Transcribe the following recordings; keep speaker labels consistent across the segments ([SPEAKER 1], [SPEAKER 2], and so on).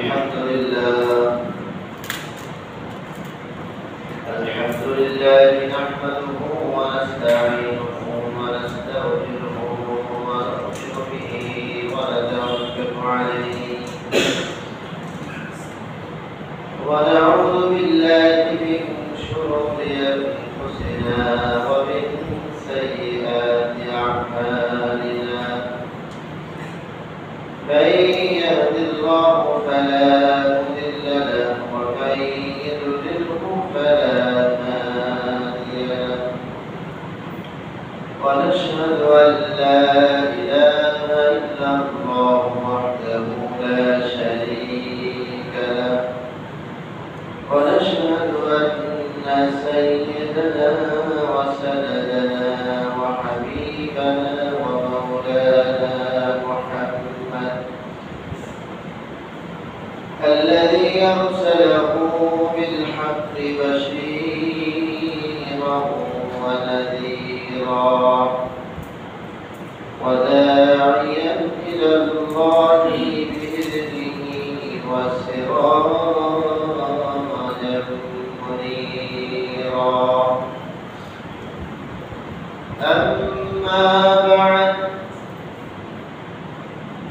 [SPEAKER 1] الحمد لله نحمده ونستعينه ونستغفره ونؤمن به ونتوكل عليه ونعوذ بالله من شرور أنفسنا ومن سيئات أعمالنا من يهد الله فلا مضل له ومن يضلله فلا هادي له ونشهد أن لا إله إلا الله وحده لا شريك له ونشهد أن سيدنا وسندنا وحبيبنا ومولانا محمد الذي أرسله بالحق بشيرا ونذيرا وداعيا إلى الله بإذنه وسراجا منيرا أما بعد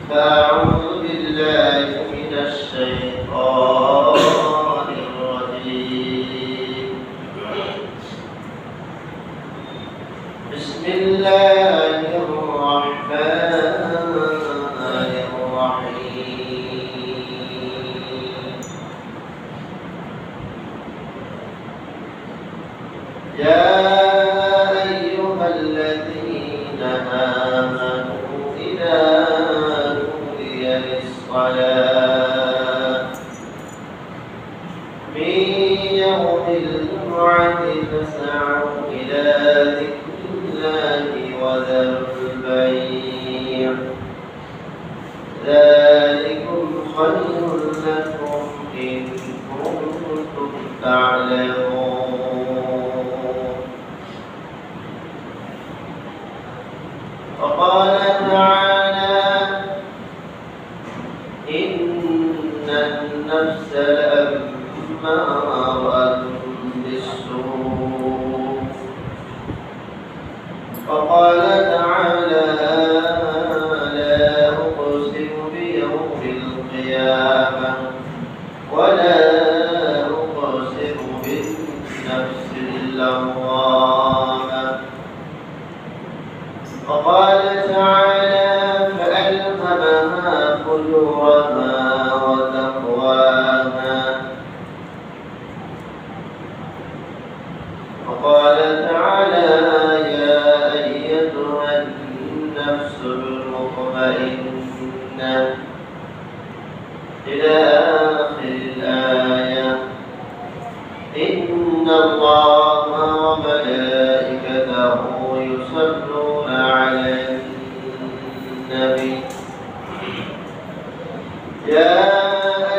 [SPEAKER 1] فأعوذ بالله من الشيطان الرجيم بسم الله الرحمن الرحيم يا أيها الذين آمنوا إذا نودي للصلاة من يوم الجمعة فاسعوا إلى ذكر الله وذروا البيع ذلكم خير لكم إن كنتم تعلمون وقال تعالى إن النفس لأمارة بالسوء وقال تعالى لا أقسم بيوم القيامة ولا أقسم بالنفس اللوامة وقال تعالى فألهمها فجورها وتقواها وقال تعالى يا أيتها النفس المطمئنة إلى آخر الآية إن الله وملائكته يصلون على النبي يا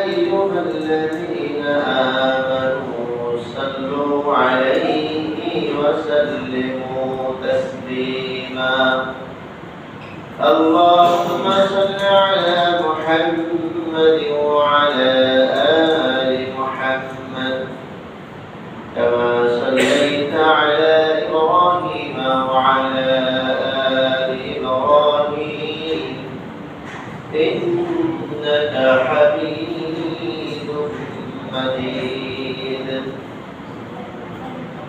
[SPEAKER 1] أيها الذين آمنوا صلوا عليه وسلموا تسليما اللهم صل على محمد وعلى آل محمد كما صليت على إبراهيم وعلى آل إبراهيم إنك حميد مجيد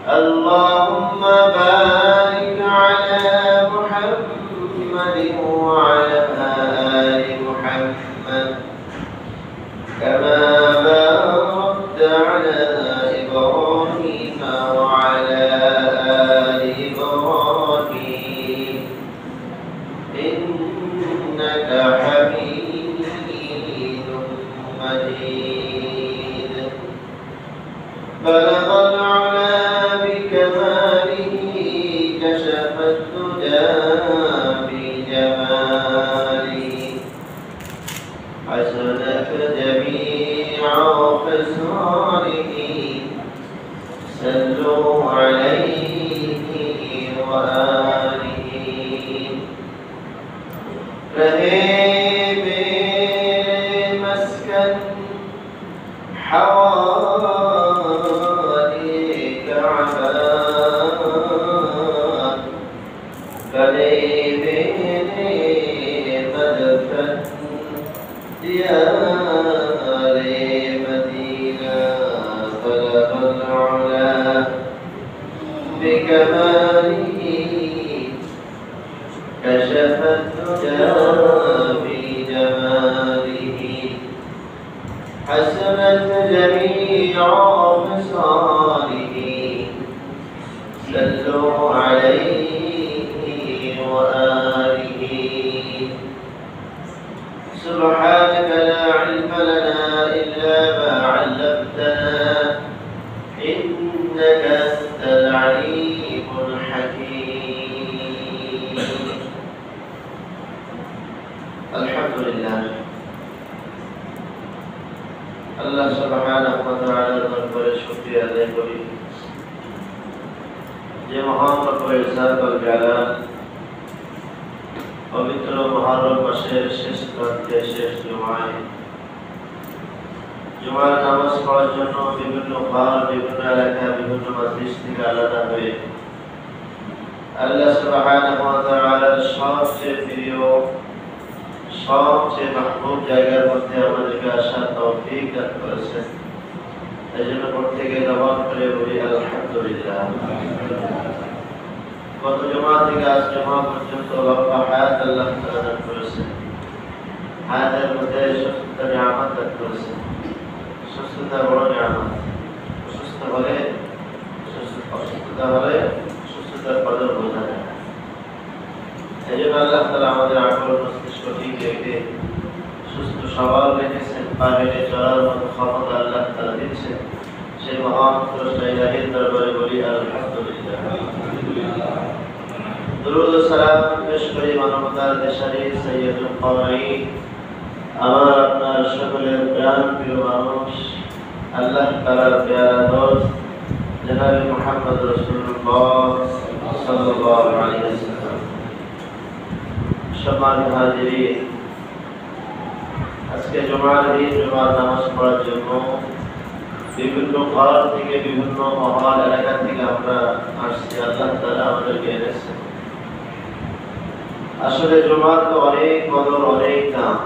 [SPEAKER 1] اللهم بارك على محمد وعلى آل محمد كما باركت على إبراهيم وعلى آل إبراهيم إنك حميد مجيد بلغ العلا بكماله كشف الدجى بجماله حسنت جميع خصاله صلوا عليه وآله رہے بے مسکن حواليك عباد فليبني مدفن ديار مدينة بلغ العلا بكماله كشف الدجى بجماله حسنت جميع خصاله صلوا عليه وآله سبحانك لا علم لنا إلا ما علمتنا إنك أنت العليم الحكيم الحمد لله আল্লাহ সুবহানাহু ওয়া তাআলার দরবারে শুকরিয়া আদায় করি যে মহান রব্বুল ইজ্জত ওয়াল জালাল পবিত্র মুহররম মাসের শেষ প্রান্তে শেষ জুমার নামাজ পড়ার জন্য বিভিন্ন ঘর বিভিন্ন এলাকা বিভিন্ন মসজিদ থেকে আলাদা হয়ে আল্লাহ সুবহানাহু ওয়া তাআলার সবচেয়ে প্রিয় সবচেয়ে মাহবুব জায়গার মধ্যে আমাদেরকে আসার তৌফিক দান করেছেন। এই জন্য প্রত্যেকে জবান করে বলি আলহামদুলিল্লাহ। গত জুমা থেকে আজ জুমা পর্যন্ত লম্বা হায়াত আল্লাহ তাআলা দান করেছেন। হায়াতের মধ্যে সুস্থতা নিয়ামত দান করেছেন। সুস্থতা বড় নিয়ামত। অসুস্থতা হলে সুস্থতার কদর বোঝা যায়। এই জন্য আল্লাহ তাআলা আমাদের আকল মস্তিষ্ক ঠিক রেখে সুস্থ সবল রেখেছেন, পা হেঁটে চলার মতো ক্ষমতা আল্লাহ তাআলা দিয়েছেন। সেই মহান স্রষ্টা ইলাহির দরবারে বলি আলহামদুলিল্লাহ। দুরূদ ও সালাম পেশ করি মানবতার দেশারি সাইয়্যিদুল কওমাইন আমার আপনার সকলের প্রাণ প্রিয় মানুষ আল্লাহ তাআলার প্যারা দোস্ত জনাবে মুহাম্মদ রাসূলুল্লাহ সাল্লাল্লাহু আলাইহি ওয়াসাল্লাম। সম্মানিত হাজিরিন, আজকে জুমার দিন জুমার নামাজ পড়ার জন্য বিভিন্ন ঘর থেকে বিভিন্ন মহল এলাকা থেকে আমরা আসছি। আল্লাহ তাআলা আমাদেরকে এনেছেন। আসলে জুমার তো অনেক কদর অনেক দাম,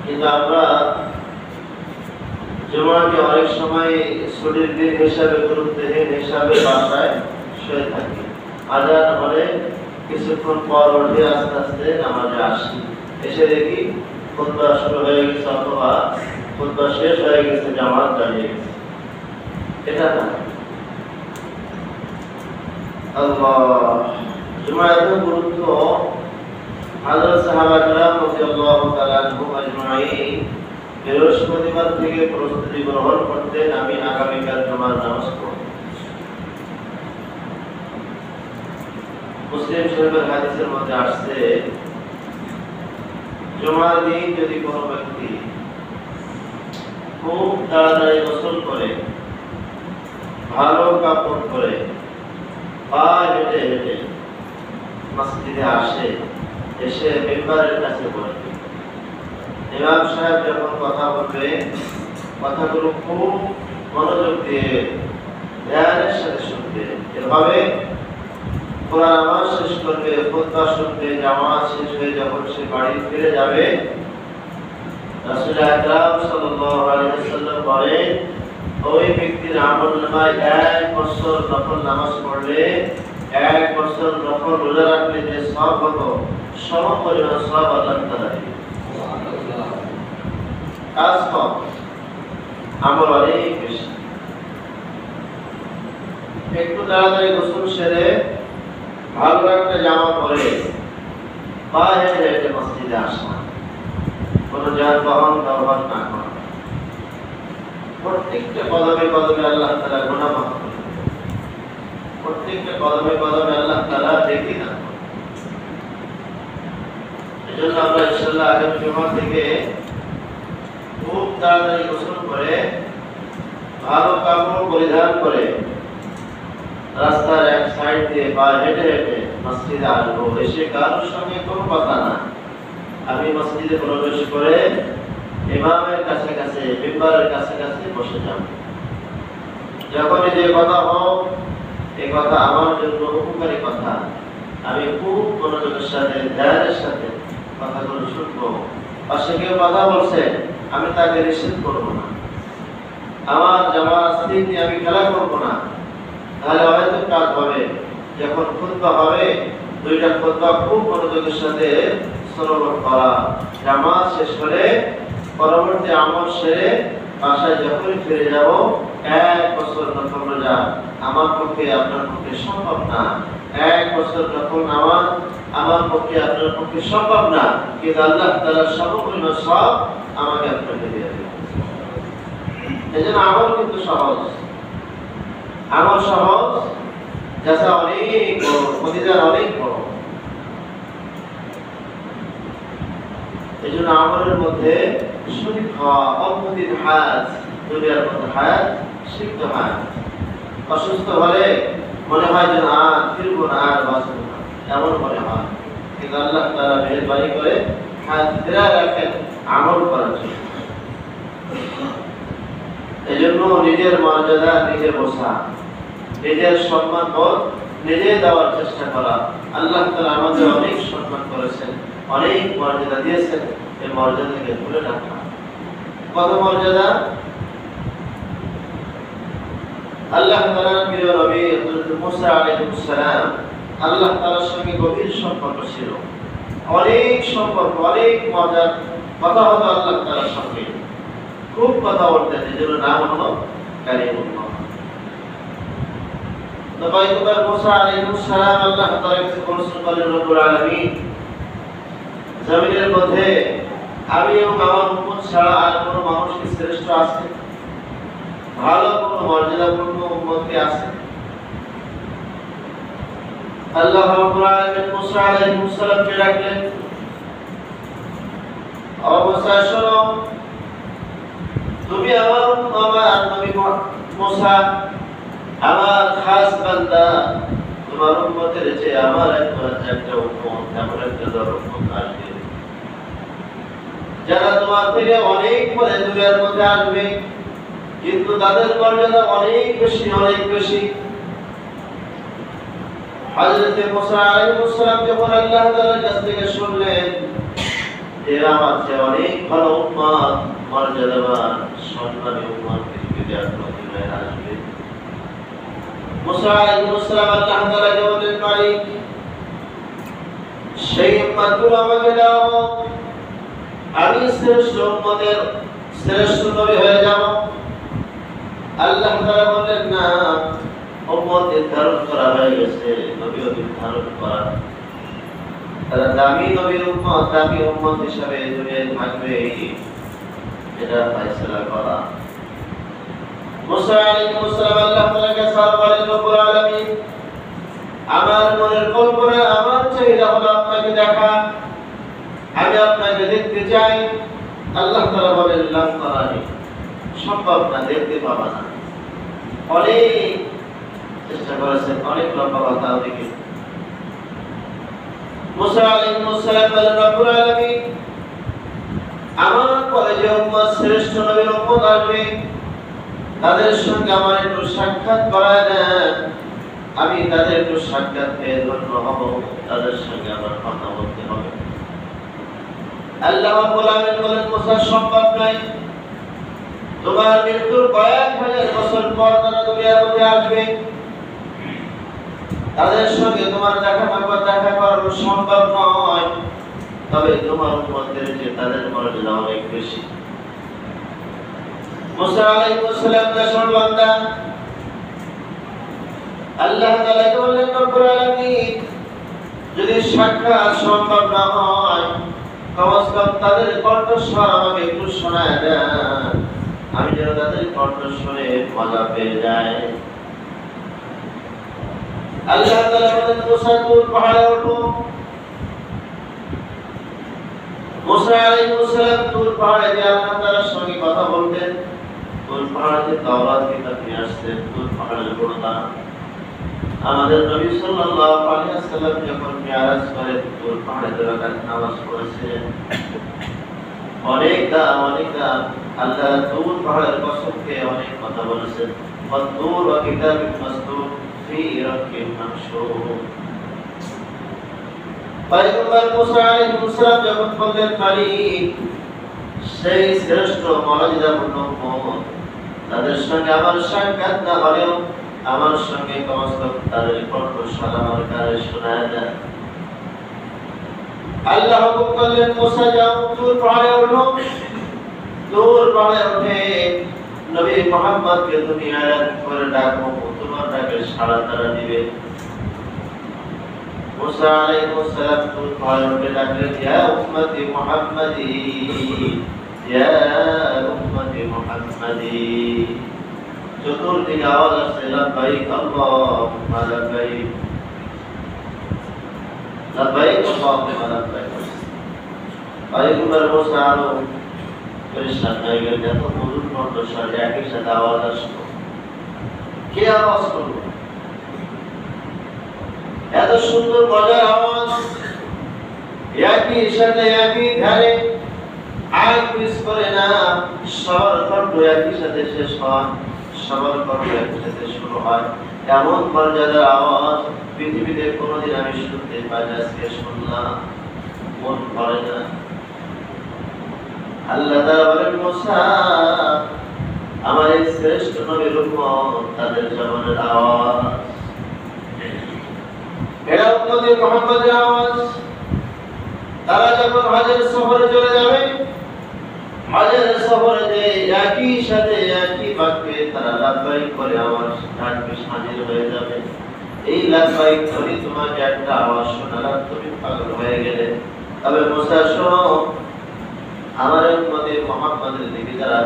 [SPEAKER 1] কিন্তু আমরা জুমাকে অনেক সময় ছুটির দিন হিসাবে গুরুত্বহীন হিসাবে বাসায় শুয়ে থাকি। আজান হলে কিছুক্ষণ পর উঠে আস্তে আস্তে নামাজে আসি, এসে দেখি খুতবা শুরু হয়ে গেছে অথবা খুতবা শেষ হয়ে গেছে, জামাত দাঁড়িয়ে গেছে। এটা না, আল্লাহ জুমা এত গুরুত্ব। হযরত সাহাবা কেরাম রাদিয়াল্লাহু তাআলা আনহুম আজমাইন বৃহস্পতিবার থেকে প্রস্তুতি গ্রহণ করতেন, আমি আগামীকাল জুমার নামাজ পড়ব। মুসলিম শরীফের হাদিসের মধ্যে আসছে, জুমার দিন যদি কোনো ব্যক্তি খুব তাড়াতাড়ি গোসল করে, ভালো কাপড় পরে, পা হেঁটে হেঁটে মসজিদে আসে, এসে মিম্বারের কাছে বসে, ইমাম সাহেব যখন কথা বলবে কথাগুলো খুব মনোযোগ দিয়ে ধ্যানের সাথে শুনবে। এভাবে পুরা নামাজ শেষ করবে, খুতবা শুনবে, জামাত শেষ হয়ে যখন সে বাড়ি ফিরে যাবে, রাসূল আকরাম সাল্লাল্লাহু আলাইহি ওয়াসাল্লাম বলেন, ওই ব্যক্তির আমলনামায় 1 বছর নফল নামাজ পড়লে, 1 বছর নফল রোজা রাখলে যে সওয়াব হতো সমপরিমাণ সওয়াব আল্লাহ তাআলা দিবেন। সুবহানাল্লাহ। কাজ কম, আমল অনেক বেশি। একটু তাড়াতাড়ি গোসল সেরে ভালো একটা জামা পরে পা হেঁটে হেঁটে মসজিদে আসা, কোনো যানবাহন ব্যবহার না করা, প্রত্যেকটা কদমে কদমে আল্লাহ তাআলা গুনাহ মাফ করে দেন। প্রত্যেকটা কদমে কদমে আল্লাহ তাআলা দেখি না। এজন্য আমরা ইনশাআল্লাহ আগামী জুমা থেকে খুব তাড়াতাড়ি গোসল করে ভালো কাপড় পরিধান করে রাস্তার এক সাইড দিয়ে পা হেঁটে হেঁটে মসজিদে আসবো। এসে কারোর সঙ্গে কোনো কথা না, আমি মসজিদে প্রবেশ করে ইমামের কাছে কাছে মিম্বারের কাছে কাছে বসে যাব। যখনই যে কথা হোক এই কথা আমার জন্য উপকারী কথা, আমি খুব মনোযোগের সাথে ধ্যানের সাথে কথাগুলো শুনবো। পাশে কেউ কথা বলছে আমি তাকে নিষেধ করবো না, আমার জামাত স্থিতি আমি খেলা করবো না। তাহলে হয়তো কাজ হবে। যখন খুতবা হবে দুইটা খুতবা খুব মনোযোগের সাথে শ্রবণ করা, জামাত শেষ করে পরবর্তী আমল সেরে বাসায় যখনই ফিরে যাব, 1 বছর নফল রোজা আমার পক্ষে আপনার পক্ষে সম্ভব না। 1 বছর নফল নামাজ আমার পক্ষে আপনার পক্ষে সম্ভব না, কিন্তু আল্লাহ তাআলা সমপরিমাণ সব আমাকে আপনাকে দিয়ে দেবেন। এজন্য আমল কিন্তু সহজ, আমল সহজ, যাতে অনেক বড়, প্রতিদান অনেক বড়। এজন্য আমলের মধ্যে শরীক হওয়া, অল্পদিন হায়াত, দুনিয়ার মধ্যে হায়াত, সিদ্ধ হায়াত। অসুস্থ হলে মনে হয় যেন আর ফিরবো না, আর বাঁচবো না, এমন মনে হয়। কিন্তু আল্লাহ তাআলা মেহেরবানি করে হায়াত ফেরায় রাখেন আমল করার জন্য। এই জন্য নিজের মর্যাদা নিজে বোঝা, নিজের সম্মান বোধ নিজে দেওয়ার চেষ্টা করা। আল্লাহ তাআলা আমাদের অনেক সম্মান করেছেন, অনেক মর্যাদা দিয়েছেন, এই মর্যাদাকে ভুলে রাখা। কত মর্যাদা! আল্লাহ তাআলার প্রিয় নবী হযরত মুসা আলাইহিস সালাম, আল্লাহ তাআলার সঙ্গে গভীর সম্পর্ক ছিল, অনেক সম্পর্ক, অনেক মজার কথা হতো আল্লাহ তাআলার সঙ্গে, খুব কথা বলতেন। এজন্য নাম হলো কালিমুল্লাহ। তো পয়গম্বর মুসা আলাইহিস সালাম আল্লাহ তাআলার কাছে বলছেন, বলেন রব্বুল আলামিন, জমিনের মধ্যে আমি এবং আমার উম্মত ছাড়া আর কোনো মানুষ কি শ্রেষ্ঠ আছে? ভালো কোনো মর্যাদাপূর্ণ উম্মত কি আছে? আল্লাহ রাব্বুল আলামিন মুসা আলাইহিস সালামকে ডাকলেন, ও মুসা শোনো, তুমি আমার নবী মুসা, আমার খাস বান্দা, তোমার উম্মতের যে আমার একটা উম্মত, এমন একটা দল উম্মত আসবে যারা তোমার থেকে অনেক পরে দুনিয়ার মধ্যে আসবে, কিন্তু তাদের মর্যাদা অনেক বেশি, অনেক বেশি। হযরত মুসা আলাইহিস সালাম যখন আল্লাহ তাআলার কাছ থেকে শুনলেন এরা আমার চেয়ে অনেক ভালো উম্মত, মর্যাদাবান, সম্মানী উম্মত পৃথিবীতে আসবে, মুসা আলাইহিস সালাম আল্লাহ তাআলাকে বললেন, মালিক, সেই উম্মতগুলো আমাকে দাও, আমি শ্রেষ্ঠ উম্মতের শ্রেষ্ঠ নবী হয়ে যাব। আল্লাহ তাআলা বললেন, না, উম্মত নির্ধারণ করা হয়ে গেছে, নবীও নির্ধারণ করা। তারা দামি নবীর উম্মত, দামি উম্মত হিসাবে দুনিয়ায় থাকবে, এটা ফয়সালা করা। মুসা আলাইহিস সালাম আল্লাহ তাআলার কাছে বলেন, রব্বুল আলামিন, আমার মনের কল্পনা, আমার চাহিদা হলো আপনাকে দেখা, আমি আপনাকে দেখতে চাই। আল্লাহ তাআলা বলেন, লাম তারানি, সম্ভব না, দেখতে পাবা না। অনেক চেষ্টা করেছেন, অনেক লম্বা কথা ওদিকে। মুসা আলাইহিস সালাম বলেন, রব্বুল আলামিন, আমার পরে যে উম্মত শ্রেষ্ঠ নবীর উম্মত আসবে তাদের সঙ্গে আমার একটু সাক্ষাৎ করায় দেন, আমি তাদের একটু সাক্ষাৎ পেয়ে ধন্য হব, তাদের সঙ্গে আমার কথা বলতে হবে। আল্লাহ রাব্বুল আলামিন বলেন, মুসা, সম্ভব নয়, তোমার মৃত্যুর কয়েক হাজার বছর পর তারা দুনিয়ার মধ্যে আসবে, তাদের সঙ্গে তোমার দেখা করানো সম্ভব নয়। তবে তোমার উম্মতের যে তাদের মর্যাদা অনেক বেশি। মুসা আলাইহিস সালাম দেশের বান্দা, আল্লাহ তাআলাকে বললেন, রব্বুল আলামিন, যদি সাক্ষাৎ সম্ভব না হয়, কমস কম তাদের কণ্ঠস্বর আমাকে একটু শোনায় দেন, আমি যেন তাদের কণ্ঠস্বরে মজা পেয়ে যাই। আল্লাহ তাআলা বলেন, মুসা, তুর পাহাড়ে ওঠো। মুসা আলাইহিস সালাম তুর পাহাড়ে গিয়ে আল্লাহ তাআলার সঙ্গে কথা বলতেন। তুর পাহাড়ে তাওরাত কিতাব নিয়ে আসতেন, তুর পাহাড়ের গোড়া। আমাদের নবী সাল্লাল্লাহু আলাইহি ওয়াসাল্লাম যখন মিরাজ করে তুর পাহাড়ে রাকাত নামাজ পড়েছেন, অনেক দাম, অনেক দাম। আল্লাহ তুর পাহাড়ের কসম খেয়ে অনেক কথা বলেছেন। ওয়াত-তুর ওয়া কিতাবিন মাসতুর ফি রাক্কিম মানশুর। পয়গম্বর মুসা আলাইহিস সালাম যখন বললেন মালিক, সেই শ্রেষ্ঠ মর্যাদাপূর্ণ উম্মত, তাদের সঙ্গে আমার সাক্ষাৎ না হলেও আমার সঙ্গে কমস্ত তাদের কণ্ঠস্বর আমার কানে শোনায় দেয়। আল্লাহ হুকুম করলেন, মুসা যাও তুর পাহাড়ে ওঠো। তুর পাহাড়ে উঠে নবী মুহাম্মদকে তুমি আয়াত করে ডাকো, তোমার ডাকে সাড়া তারা দিবে। মুসা আলাইহিস সালাম তুর পাহাড়ে উঠে ডাকলেন, ইয়া উম্মতি মুহাম্মাদি, ইয়া উম্মতি মুহাম্মাদি। চতুর্দিকে আওয়াজ আসছে, লাব্বাইক আল্লাহুম্মা লাব্বাইক, লাব্বাইক আল্লাহুম্মা লাব্বাইক। পয়গম্বর মুসা আরো পরিষ্কার হয়ে গেল, এত মধুর কণ্ঠস্বর একই সাথে আওয়াজ আসলো। কে আওয়াজ করলো? এত সুন্দর মজার আওয়াজ, একই সাথে একই ধারে, আগ মিস করে না, সবার কণ্ঠ একই সাথে শেষ হয়, সবার কণ্ঠ একই সাথে শুরু হয়। এমন মর্যাদার আওয়াজ পৃথিবীতে কোনোদিন আমি শুনতে পাই না, আজকে শুনলাম, মন ভরে না। আল্লাহ তাআলা বলেন, মুসা আমার এই শ্রেষ্ঠ নবীর উম্মত, তাদের জবানের আওয়াজ, এরা উম্মতে মুহাম্মদের আওয়াজ। তারা যখন হজের সফরে চলে যাবে, হজের সফরে যে একই সাথে একই বাক্যে তারা লাব্বাইক করে আওয়াজ ডাকবে, হাজির হয়ে যাবে। এই লাব্বাইক ধরে তোমাকে একটা আওয়াজ শোনালাম, তুমি পাগল হয়ে গেলে। তবে মুসা শোনো, আমার উম্মতে মুহাম্মদের দিকে যারা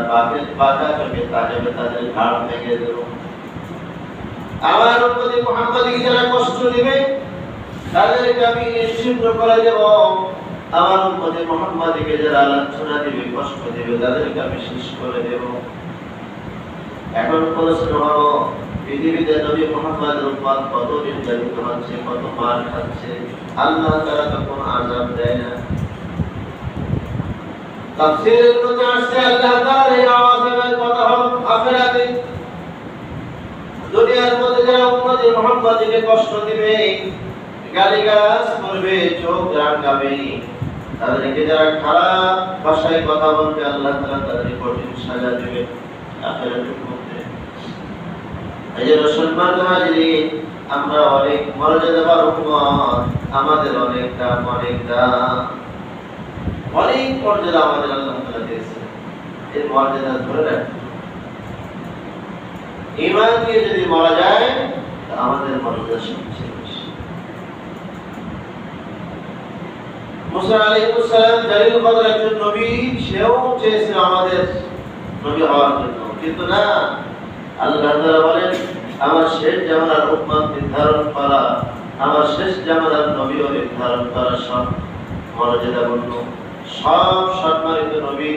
[SPEAKER 1] বাঁকা চোখে তাকাবে তাদের ঘাড় ভেঙে দেব। আমার উম্মতে মুহাম্মদকে যারা কষ্ট দিবে তাদেরকে আমি নিশ্চিহ্ন করে দেব। আমার উম্মতে মুহাম্মদকে যারা লাঞ্ছনা দিবে, কষ্ট দিবে, তাদেরকে আমি শেষ করে দেব। এখন প্রশ্ন হলো, পৃথিবীতে নবী মুহাম্মদের উম্মত কত নির্যাতিত হচ্ছে, কত মার খাচ্ছে, আল্লাহ তাআলা তো কোনো আযাব দেয় না। তাফসীরের মধ্যে আসছে আল্লাহ তাআলা এই আযাবের কথা হলো আখিরাতে। দুনিয়ার মধ্যে যারা উম্মতে মুহাম্মদকে কষ্ট দিবে, গালিগালাজ করবে, চোখ রাঙাবে, তাদেরকে যারা খারাপ ভাষায় কথা বলবে, আল্লাহ তাআলা তাদেরকে কঠিন সাজা দেবে আখিরাতের মধ্যে। এই যে মুসলমান হাজিরিন, আমরা অনেক মর্যাদাবান উম্মত, আমাদের অনেক দাম, অনেক দাম, অনেক মর্যাদা আমাদের আল্লাহ তাআলা দিয়েছেন। এই মর্যাদা ধরে রাখতে হবে। ঈমান দিয়ে যদি মারা যায়, আমাদের মর্যাদা সবচেয়ে বেশি। মুসা আলাইহিস সালাম জালিল কদর একজন নবী, সেও চেয়েছিল আমাদের নবী হওয়ার জন্য, কিন্তু না, আল্লাহ তাআলা বলেন, আমার শেষ জামানার উম্মত নির্ধারণ করা, আমার শেষ জামানার নবীও নির্ধারণ করা, সব মর্যাদাপূর্ণ, সব সম্মানিত নবী,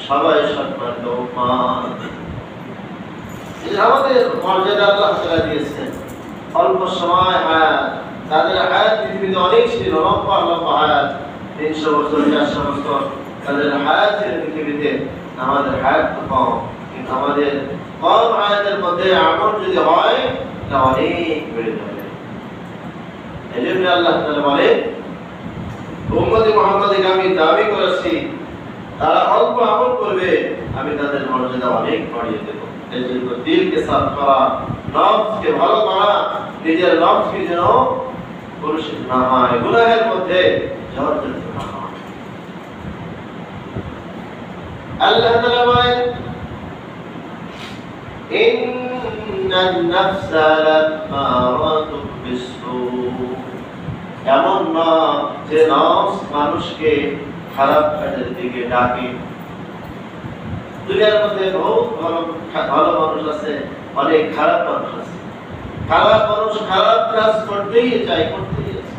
[SPEAKER 1] সবাই সম্মানিত উম্মত। আমাদের মর্যাদা আল্লাহ তাআলা দিয়েছেন। অল্প সময় হায়াত, তাদের হায়াত পৃথিবীতে অনেক ছিল, লম্বা লম্বা হায়াত, 300 বছর, 400 বছর তাদের হায়াত ছিল পৃথিবীতে। আমাদের হায়াত তো কম, কিন্তু আমাদের কম হায়াতের মধ্যে আমল যদি হয়, তা অনেক বেড়ে যাবে। এই জন্য আল্লাহ তাআলা বলে, উম্মতে মুহাম্মদকে আমি দাবি করেছি, তারা অল্প আমল করবে, আমি তাদের মর্যাদা অনেক বাড়িয়ে দেব। এই জন্য দিলকে সাফ করা, নফসকে ভালো করা, নিজের নফসকে যেন কলুষিত না হয়, গুনাহের মধ্যে জর্জরিত না হয়। আল্লাহ তাআলা বলেন, ইন্নান নাফসা লাম্মারাতুম বিসসূ। এমন না যে নফস মানুষকে খারাপ কাজের দিকে ডাকে। দুনিয়ার মধ্যে বহুত ভালো মানুষ আছে, অনেক খারাপ মানুষ আছে। খারাপ মানুষ খারাপ কাজ করতেই চায়, করতেই আছে।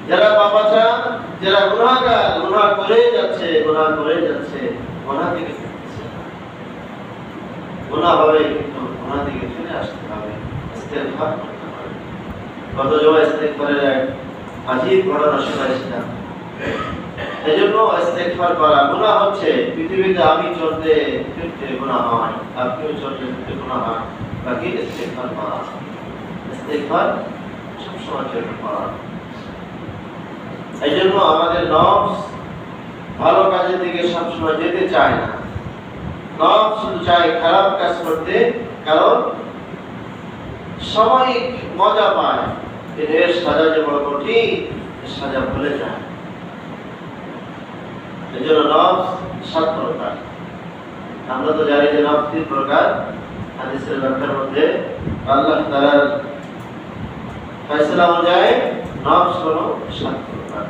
[SPEAKER 1] যারা পাপাচার, যারা গুনাহগার, গুনাহ করে যাচ্ছে, গুনাহ করে যাচ্ছে, গুনাহ থেকে ফিরছে না। গুনাহ হবে, কিন্তু গুনাহ থেকে ফিরে আসতে হবে, ইস্তেগফার করতে হবে। গত জমা ইস্তেগফারের এক আজীব ঘটনা শোনাইছিলাম। এজন্য ইস্তেগফার করা। গুনাহ হচ্ছে পৃথিবীতে আমি চলতে ফিরতে গুনাহ হয়, আপনিও চলতে ফিরতে গুনাহ হয়, বাকি ইস্তেগফার করা। ইস্তেগফার সবসময় জন্য করা। এই জন্য আমাদের নফস ভালো কাজের দিকে সবসময় যেতে চায় না। নফস শুধু চায় খারাপ কাজ করতে, কারণ সাময়িক মজা পায়, এর সাজা যে বড় কঠিন, সাজা ভুলে যায়। এই জন্য নফস 7 প্রকার। আমরা তো জানি যে নফস 3 প্রকার। হাদিসের ব্যাখ্যার মধ্যে আল্লাহ তাআলার ফয়সালা অনুযায়ী নফস হলো 7 প্রকার।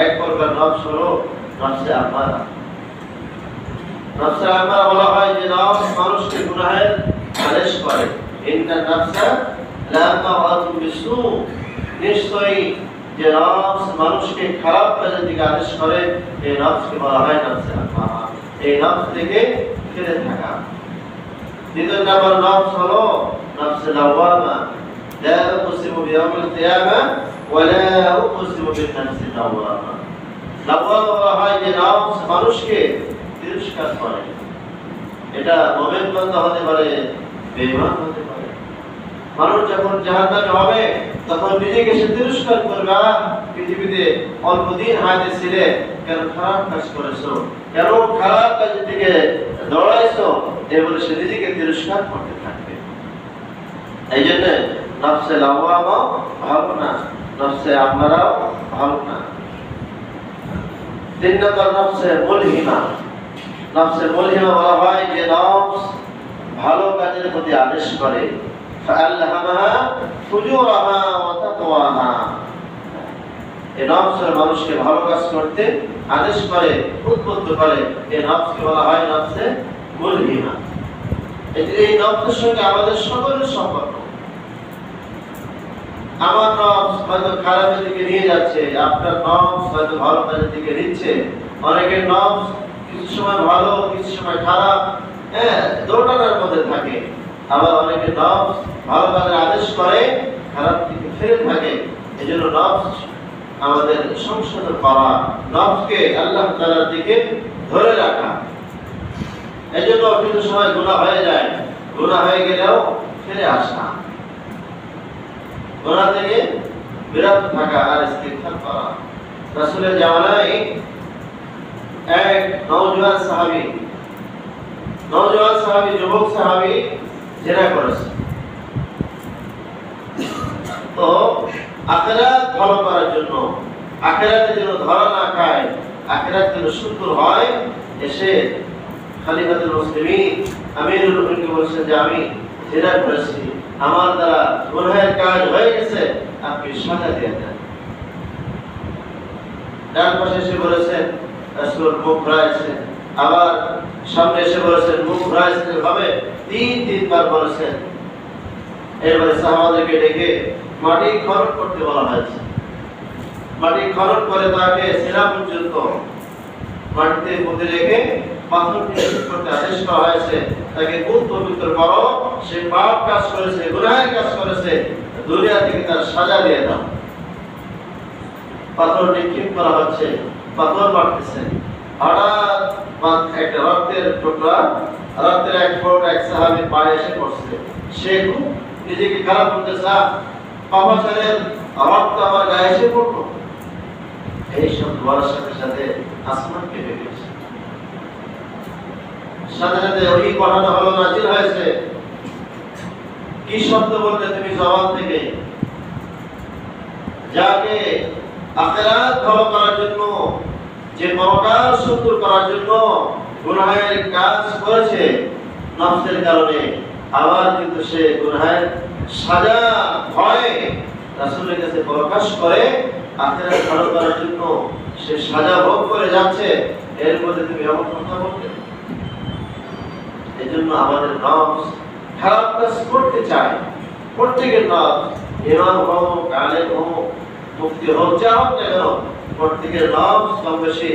[SPEAKER 1] এক প্রকার নফস হলো নফসে আম্মারা। নফসে আম্মারা বলা হয় যে নফস মানুষকে গুনাহের আদেশ করে। ইন্নান নাফসা লাআমারাতুন বিসু, নিশ্চয়ই যে নফস মানুষকে খারাপ কাজের দিকে আদেশ করে, এই নফসকে বলা হয় নফসে আম্মারা। এই নফস থেকে ফিরে থাকা। দ্বিতীয় নম্বর নফস হলো নফসে লাওয়ামা। লা উকসিমু বিয়াউমিল কিয়ামা ওয়া লা উকসিমু বিন-নাফসিল লাওয়ামা। লাওয়ামা বলা হয় যে নফস মানুষকে তিরস্কার করে। এটা মুমিন বান্দা হতে পারে, বেঈমান হতে পারে। মানুষ যখন জাহান্নামে হবে তখন নিজেকে সে তিরস্কার করবে, পৃথিবীতে অল্প দিন হায়াতে ছিলে, কেন খারাপ কাজ করেছো, কেন খারাপ কাজের দিকে দৌড়াইছো, এই বলে সে নিজেকে তিরস্কার করতে থাকবে। এই জন্য নফসে লাওয়ামা ভালো না, নফসে আম্মারাও ভালো না। 3 নম্বর নফসে মুলহিমা। নফসে মুলহিমা বলা হয় যে নফস ভালো কাজের প্রতি আদেশ করে। ফাআলহামাহা ফুজুরাহা ওয়া তাকওয়াহা। এই নফস মানুষকে ভালো কাজ করতে আদেশ করে, উদ্বুদ্ধ করে। এই নফসকে বলা হয় নফসে মুলহিমা। এই নফসের সঙ্গে আমাদের সকলের সম্পর্ক। আমার নফস হয়তো খারাপের দিকে নিয়ে যাচ্ছে, আপনার নফস হয়তো ভালো কাজের দিকে নিচ্ছে। অনেকের নফস কিছু সময় ভালো, কিছু সময় খারাপ, দোটানার মধ্যে থাকে। আবার অনেকের নফস ভালো কাজের আদেশ করে, খারাপ দিকে ফিরে থাকে। এই জন্য নফস আমাদের সংশোধন করা, নফসকে আল্লাহ তাআলার দিকে ধরে রাখা। এই জন্য কিছু সময় গুনাহ হয়ে যায়, গুনাহ হয়ে গেলেও ফিরে আসা, গুনাহ থেকে বিরত থাকা আর ইস্তিগফার করা। রাসূলের জামানায় এক নওজোয়ান সাহাবী, যুবক সাহাবী জিনা করেছে। তো আখিরাত ভালো করার জন্য, আখিরাতে যেন ধরা না খায়, আখিরাত যেন সুন্দর হয়, এসে খলিফাতুল মুসলিমিন আমিরুল মুমিনিন বলেছেন যে আমি জিনা করেছি, আমার দ্বারা গুনাহের কাজ হয়ে গেছে, আপনি সাজা দিয়ে দেন। ডান পাশে এসে বলেছেন, রাসূল মুখ ঘুরাইছেন, আবার সামনে এসে বলেছেন, মুখ ঘুরাইছেন, ভাবে 3 বার বলেছেন। এরপরে সাহাবাদেরকে ডেকে মাটি খনন করতে বলা হয়েছে। মাটি খনন করে তাকে সিনা পর্যন্ত মাটিতে পুঁতে রেখে পাথর নিক্ষেপ করতে আদেশ করা হয়েছে। তাকে খুব পবিত্র করো, সে পাপ কাজ করেছে, গুনাহের কাজ করেছে, দুনিয়া থেকে তার সাজা দিয়ে দাও। পাথর নিক্ষেপ করা হচ্ছে, পাথর মারতেছে। হঠাৎ একটা রক্তের টুকরা, রক্তের এক ফোঁটা এক সাহাবীর পায়ে এসে পড়ছে। সে খুব নিজেকে খারাপ করতেছে, পাপাচারের রক্ত আমার গায়ে এসে পড়লো। এই সব বলার সাথে সাথে আসমান কেঁপে গেছে। সাথে সাথে ওই কথাটা হলো নাজিল হয়েছে, কি শব্দ বলতে তুমি জবান থেকে, যাকে আখিরাত ভালো করার জন্য, যে পরকাল সুন্দর করার জন্য গুনাহের কাজ করেছে নফসের কারণে, আবার কিন্তু সে গুনাহের সাজা ভয়ে রাসূলের কাছে প্রকাশ করে আখিরাত ভালো করার জন্য সে সাজা ভোগ করে যাচ্ছে, এর মধ্যে তুমি এমন কথা বলতে। এই জন্য আমাদের নফস খারাপ কাজ করতে চায়। প্রত্যেকের নফস, ইমাম হোক, আলেম হোক, মুফতি হোক, যা হোক না কেন, প্রত্যেকের নফস কম বেশি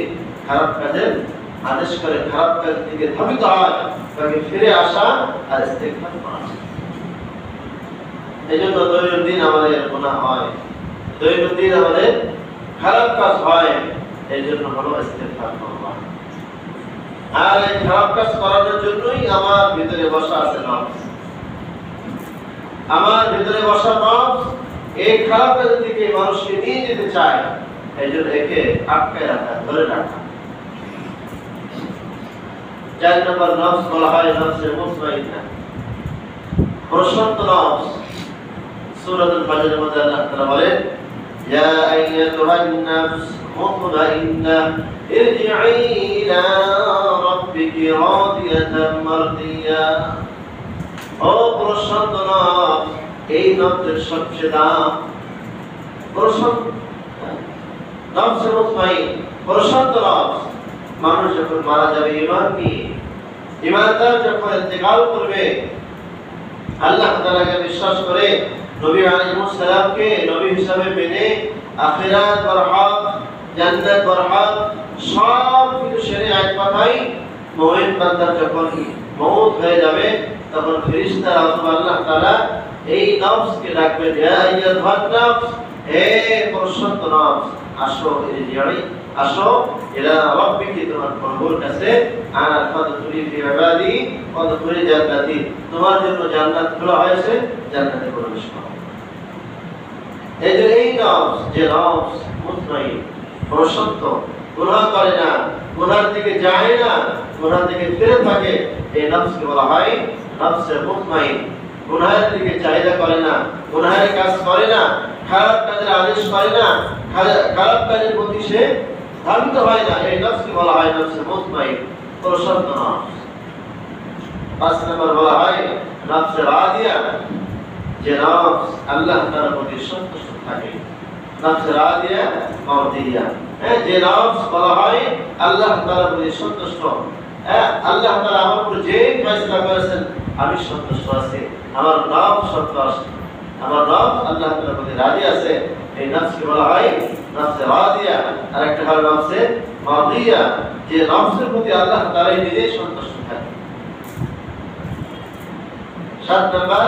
[SPEAKER 1] খারাপ কাজের আদেশ করে, খারাপ কাজের দিকে ধাবিত হয়, তাকে ফিরে আসা আর ইস্তেগফার করা। এই জন্য দৈনন্দিন আমাদের গুনাহ হয়, দৈনন্দিন আমাদের খারাপ কাজ হয়। এই জন্য হলো ইস্তেগফার করবা। আর এই খারাপ কাজ করার জন্যই আমার ভিতরে বসা আছে নফস। আমার ভিতরে বসা নফস এই খারাপ কাজের দিকে মানুষকে নিয়ে যেতে চায়, এই জন্য একে আটকায় রাখা, ধরে রাখা। 4 নম্বর নফস বলা হয় নফসে মুতমাইন্না, প্রশান্ত নফস। সূরাতুল ফাজরের মধ্যে আল্লাহ তাআলা বলেন, ইয়া আইয়াতুহান নাফস মুতমাইন্না ইরজিই ইলা রাব্বিকি রাদিয়াতাম মারদিয়া। ও প্রশান্ত নফস, এই নফসের সবচেয়ে দাম প্রশান্ত নফসে মুতমাইন, প্রশান্ত নফস। মানুষ যখন মারা যাবে ঈমান নিয়ে, ঈমানদার যখন ইন্তেকাল করবে আল্লাহ তাআলাকে বিশ্বাস করে, নবী আলাইহিস সালামকে নবী হিসেবে মেনে, আখিরাত বরহাত, জান্নাত বরহাত সব কিছু শরীয়ত পাঠাই, মুমিন বান্দার যখন মওত হয়ে যাবে তখন ফেরেশতারা অথবা আল্লাহ তাআলা এই নফসকে ডাকবেন, ইয়া আইয়ুহান নাফস, হে প্রশান্ত নফস, আসো ইরজিই, আসো ইলা রাব্বিকি, তোমার প্রভুর কাছে, আনা ফাদখুলি ফি ইবাদি ওয়াদখুলি জান্নাতি, তোমার জন্য জান্নাত খোলা হয়েছে, জান্নাতে প্রবেশ করো। এই যে এই নফস, যে নফস মুতমাইন, প্রশান্ত, গুনাহ করে না, গুনার দিকে যায় না, গুনাহ থেকে ফিরে থাকে, এই নফসকে বলা হয় নফসে মুতমাইন। গুনাহের দিকে চাহিদা করে না, গুনাহের কাজ করে না, খারাপ কাজের আদেশ করে না, খারাপ কাজের প্রতি সে ধাবিত হয় না, এই নফসকে বলা হয় নফসে মুতমাইন, প্রশান্ত নফস। 5 নম্বর বলা হয় নফসে রাদিয়া, যে নফস আল্লাহ তাআলার প্রতি সন্তুষ্ট থাকে, নফসে রাদিয়া মারদিয়া। যে নফস বলা হয় আল্লাহ তাআলার প্রতি সন্তুষ্ট, আল্লাহ তাআলা আমার উপর যে ফয়সালা করেছেন আমি সন্তুষ্ট আছি, আমার নফস সন্তুষ্ট, আমার নফস আল্লাহ তাআলার প্রতি রাজি আছে, এই নফসকে বলা হয় নফসে রাদিয়া। আর একটা হলো নফসে মারদিয়া, যে নফসের প্রতি আল্লাহ তাআলা নিজেই সন্তুষ্ট থাকে। 7 নম্বর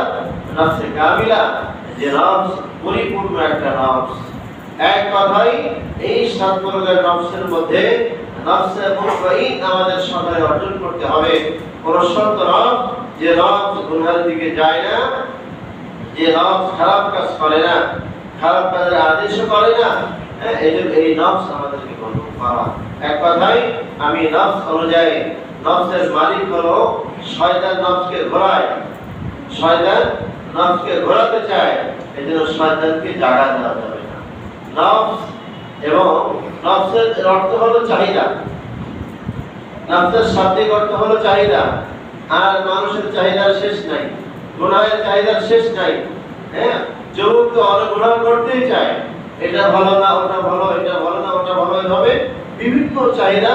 [SPEAKER 1] নফসে কামিলা, যে নফস পরিপূর্ণ একটা নফস। এক কথাই এই 7 প্রকার নফসের মধ্যে নফসে মুতমাইন আমাদের সবাই অর্জন করতে হবে। প্রশান্ত নফস, যে নফস গুনাহের দিকে যায় না, যে নফস খারাপ কাজ করে না, খারাপ কাজের আদেশ করে না, এই নফস আমাদেরকে কন্ট্রোল করা। এক কথাই আমি নফস অনুযায়ী, নফসের মালিক হলো শয়তান, নফসকে ঘোরায়, শয়তান নফসকে ঘোরাতে চায়, এজন্য শয়তানকে জায়গা দেওয়া যাবে না। নফস এবং নফসের অর্থ হলো চাহিদা, নফসের শাব্দিক অর্থ হলো চাহিদা। আর মানুষের চাহিদার শেষ নাই, গুনাহের চাহিদার শেষ নাই। যুবক তো অনেক গুনাহ করতেই চায়, এটা ভালো না ওটা ভালো, এটা ভালো না ওটা ভালো, এভাবে বিভিন্ন চাহিদা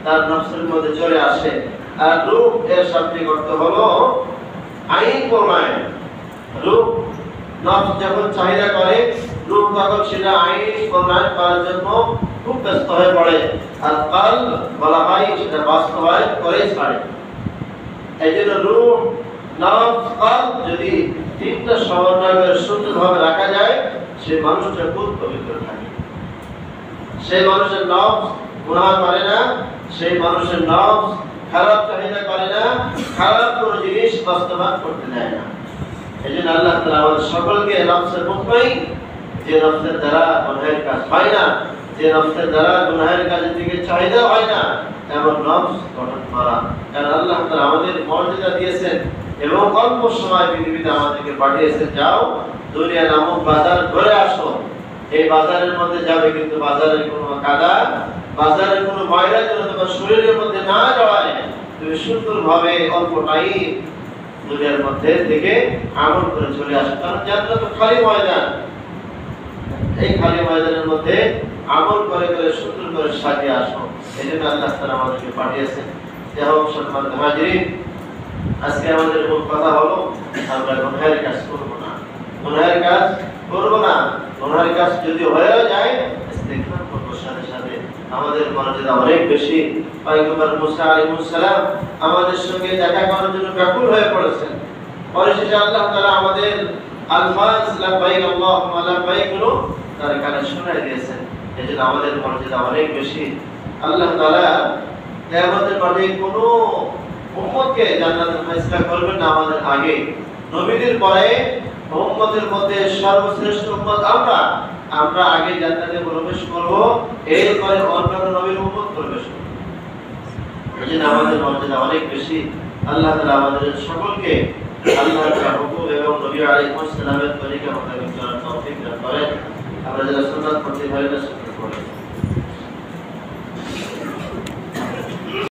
[SPEAKER 1] তার নফসের মধ্যে চলে আসে। আর রূপ এর শাব্দিক অর্থ হলো আইন প্রণয়ন। রূপ নফস যখন চাহিদা করে, রূপ তখন সেটা আইন প্রণয়ন করার জন্য খুব ব্যস্ত হয়ে পড়ে, আর কাল বলা হয় সেটা বাস্তবায়ন করে ছাড়ে। এই জন্য রূপ, নফস, কাল যদি 3টা সমন্বয় করে সুন্দরভাবে রাখা যায়, সেই মানুষটা খুব পবিত্র থাকে। সেই মানুষের নফস গুনাহ করে না, সেই মানুষের নফস খারাপ চাহিদা করে না, খারাপ কোনো জিনিস বাস্তবায়ন করতে দেয় না। এই জন্য আল্লাহ তাআলা আমাদের সকলকে নফসে মুতমাইন, যে নফসের দ্বারা গুনাহের কাজ হয় না, যে নফসের দ্বারা গুনাহের কাজের দিকে চাহিদা হয় না, এমন নফস গঠন করা। কারণ আল্লাহ তাআলা আমাদের মর্যাদা দিয়েছেন এবং অল্প সময় পৃথিবীতে আমাদেরকে পাঠিয়েছেন, যাও দুনিয়া নামক বাজার ঘুরে আসো। এই বাজারের মধ্যে যাবে, কিন্তু বাজারের কোনো কাদা, বাজারের কোনো ময়লা যেন তোমার শরীরের মধ্যে না জড়ায়, তুমি সুন্দরভাবে অল্প টাইম দুনিয়ার মধ্যে থেকে আমল করে চলে আসো। কারণ জান্নাত তো খালি ময়দান, এই খালি ময়দানের মধ্যে আমল করে করে সুন্দর করে সাজিয়ে আসো। এই জন্য আল্লাহ তাআলা আমাদেরকে পাঠিয়েছেন। যাই হোক সম্মানিত হাজিরিন, আজকে আমাদের মূল কথা হলো আমরা গুনাহের কাজ করব না, গুনাহের কাজ করব না। গুনাহের কাজ যদি হয়ে যায় ইস্তেগফার করব, সাথে সাথে আমাদের মর্যাদা অনেক বেশি। পয়গম্বর মুসা আলাইহিস সালাম আমাদের সঙ্গে দেখা করার জন্য ব্যাকুল হয়ে পড়েছেন। পরিশেষে আল্লাহ তাআলা আমাদের আলফাজ লাব্বাইক আল্লাহুম্মা লাব্বাইক গুলো তার কানে শোনায় দিয়েছেন। এই জন্য আমাদের মর্যাদা অনেক বেশি। আল্লাহ তাআলা কিয়ামতের মাঠে কোনো উম্মতকে জান্নাতের ফয়সালা করবেন না আমাদের আগে। নবীদের পরে উম্মতের মধ্যে সর্বশ্রেষ্ঠ উম্মত আমরা আগে জান্নাতে প্রবেশ করব, এরপরে অন্যান্য নবীর উম্মত প্রবেশ করবে। এই জন্য আমাদের মর্যাদা অনেক বেশি। আল্লাহ তাআলা আমাদের সকলকে আল্লাহর হুকুম এবং নবী আলাইহিস সালামের তরিকা মোতাবেক চলার তৌফিক দান করেন। আমরা যারা সুন্নাত পড়তে পারি না সুন্নাত পড়ি।